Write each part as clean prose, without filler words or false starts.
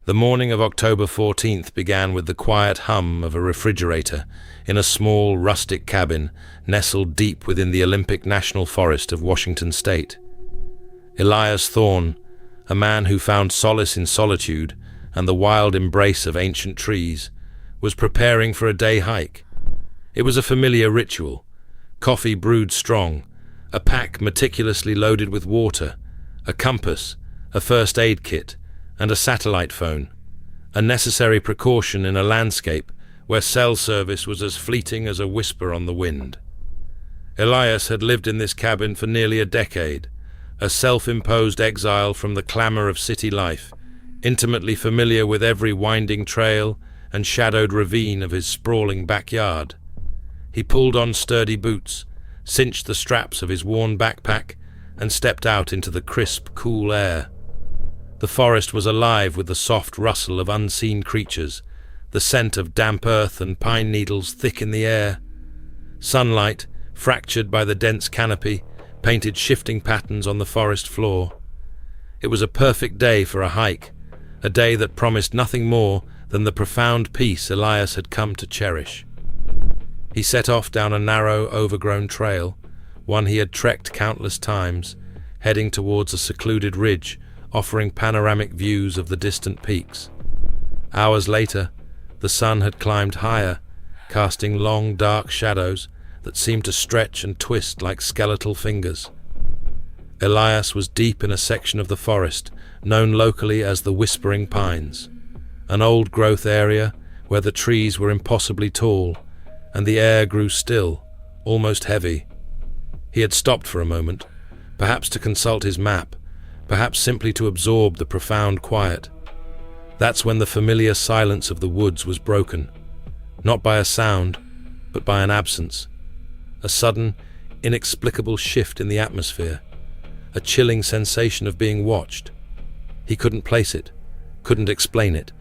The morning of October 14th began with the quiet hum of a refrigerator in a small, rustic cabin nestled deep within the Olympic National Forest of Washington State. Elias Thorne, a man who found solace in solitude and the wild embrace of ancient trees, was preparing for a day hike. It was a familiar ritual: coffee brewed strong, a pack meticulously loaded with water, a compass, a first aid kit, and a satellite phone, a necessary precaution in a landscape where cell service was as fleeting as a whisper on the wind. Elias had lived in this cabin for nearly a decade, a self-imposed exile from the clamor of city life, intimately familiar with every winding trail and shadowed ravine of his sprawling backyard. He pulled on sturdy boots, cinched the straps of his worn backpack, and stepped out into the crisp, cool air. The forest was alive with the soft rustle of unseen creatures, the scent of damp earth and pine needles thick in the air. Sunlight, fractured by the dense canopy, painted shifting patterns on the forest floor. It was a perfect day for a hike, a day that promised nothing more than the profound peace Elias had come to cherish. He set off down a narrow, overgrown trail, one he had trekked countless times, heading towards a secluded ridge offering panoramic views of the distant peaks. Hours later, the sun had climbed higher, casting long, dark shadows that seemed to stretch and twist like skeletal fingers. Elias was deep in a section of the forest known locally as the Whispering Pines, an old-growth area where the trees were impossibly tall and the air grew still, almost heavy. He had stopped for a moment, perhaps to consult his map, perhaps simply to absorb the profound quiet. That's when the familiar silence of the woods was broken, not by a sound, but by an absence. A sudden, inexplicable shift in the atmosphere, a chilling sensation of being watched. He couldn't place it, couldn't explain it,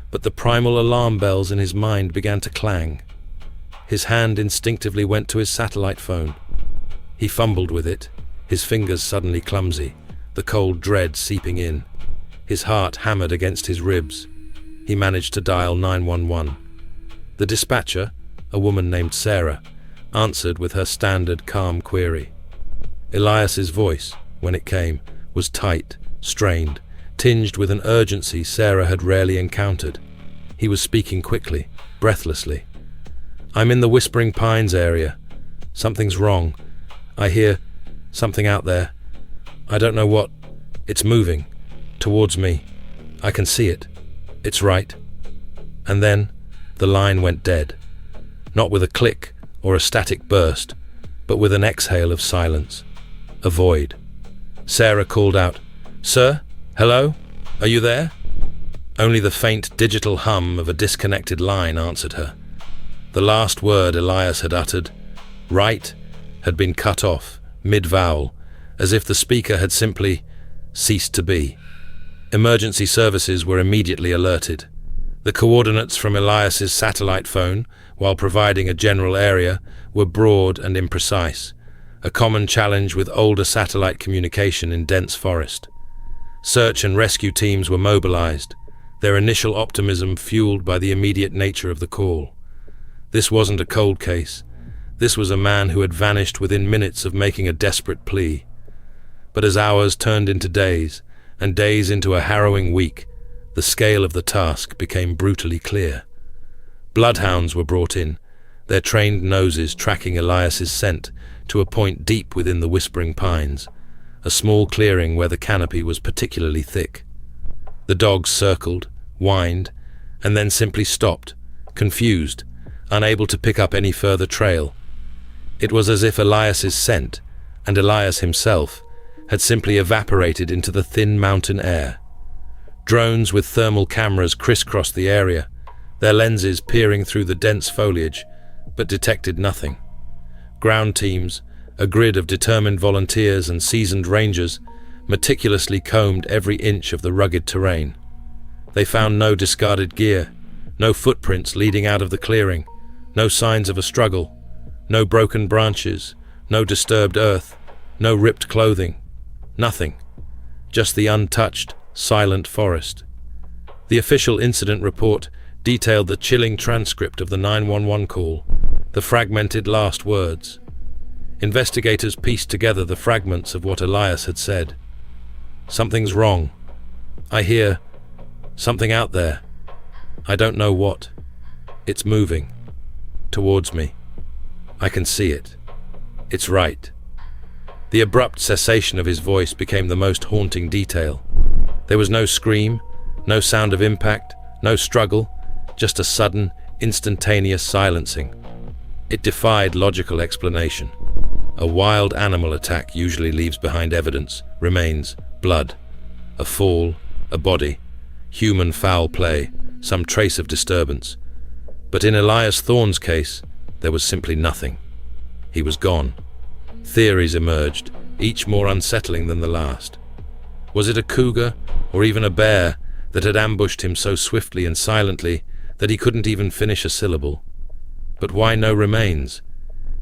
but the primal alarm bells in his mind began to clang. His hand instinctively went to his satellite phone. He fumbled with it, his fingers suddenly clumsy, the cold dread seeping in. His heart hammered against his ribs. He managed to dial 911. The dispatcher, a woman named Sarah, answered with her standard calm query. Elias's voice, when it came, was tight, strained, tinged with an urgency Sarah had rarely encountered. He was speaking quickly, breathlessly. "I'm in the Whispering Pines area. Something's wrong. I hear something out there. I don't know what. It's moving. Towards me. I can see it. It's right." And then the line went dead. Not with a click or a static burst, but with an exhale of silence. A void. Sarah called out, "Sir? Hello? Are you there?" Only the faint digital hum of a disconnected line answered her. The last word Elias had uttered, "right," had been cut off, mid-vowel, as if the speaker had simply ceased to be. Emergency services were immediately alerted. The coordinates from Elias's satellite phone, while providing a general area, were broad and imprecise, a common challenge with older satellite communication in dense forest. Search and rescue teams were mobilized, their initial optimism fueled by the immediate nature of the call. This wasn't a cold case. This was a man who had vanished within minutes of making a desperate plea. But as hours turned into days, and days into a harrowing week, the scale of the task became brutally clear. Bloodhounds were brought in, their trained noses tracking Elias's scent to a point deep within the Whispering Pines, a small clearing where the canopy was particularly thick. The dogs circled, whined, and then simply stopped, confused, unable to pick up any further trail. It was as if Elias's scent, and Elias himself, had simply evaporated into the thin mountain air. Drones with thermal cameras crisscrossed the area, their lenses peering through the dense foliage, but detected nothing. Ground teams, a grid of determined volunteers and seasoned rangers, meticulously combed every inch of the rugged terrain. They found no discarded gear, no footprints leading out of the clearing, no signs of a struggle, no broken branches, no disturbed earth, no ripped clothing. Nothing. Just the untouched, silent forest. The official incident report detailed the chilling transcript of the 911 call, the fragmented last words. Investigators pieced together the fragments of what Elias had said. "Something's wrong. I hear something out there. I don't know what. It's moving. Towards me. I can see it. It's right." The abrupt cessation of his voice became the most haunting detail. There was no scream, no sound of impact, no struggle, just a sudden, instantaneous silencing. It defied logical explanation. A wild animal attack usually leaves behind evidence, remains, blood. A fall, a body, human foul play, some trace of disturbance. But in Elias Thorne's case, there was simply nothing. He was gone. Theories emerged, each more unsettling than the last. Was it a cougar, or even a bear, that had ambushed him so swiftly and silently that he couldn't even finish a syllable? But why no remains?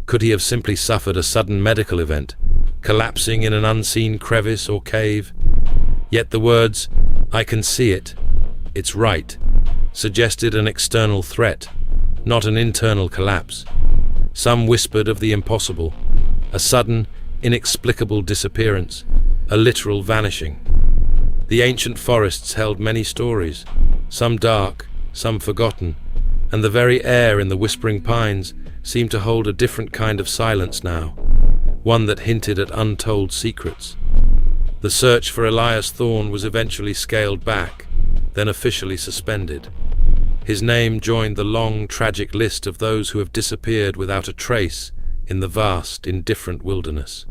Could he have simply suffered a sudden medical event, collapsing in an unseen crevice or cave? Yet the words, "I can see it, it's right," suggested an external threat, not an internal collapse. Some whispered of the impossible, a sudden, inexplicable disappearance, a literal vanishing. The ancient forests held many stories, some dark, some forgotten, and the very air in the whispering pines seemed to hold a different kind of silence now, one that hinted at untold secrets. The search for Elias Thorne was eventually scaled back, then officially suspended. His name joined the long, tragic list of those who have disappeared without a trace in the vast, indifferent wilderness.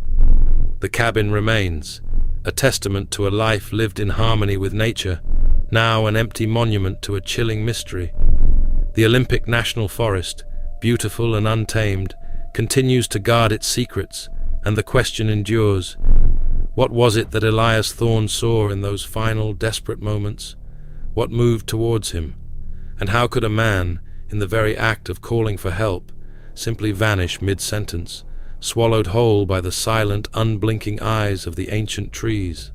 The cabin remains, a testament to a life lived in harmony with nature, now an empty monument to a chilling mystery. The Olympic National Forest, beautiful and untamed, continues to guard its secrets, and the question endures: what was it that Elias Thorne saw in those final, desperate moments? What moved towards him? And how could a man, in the very act of calling for help, simply vanish mid-sentence, swallowed whole by the silent, unblinking eyes of the ancient trees?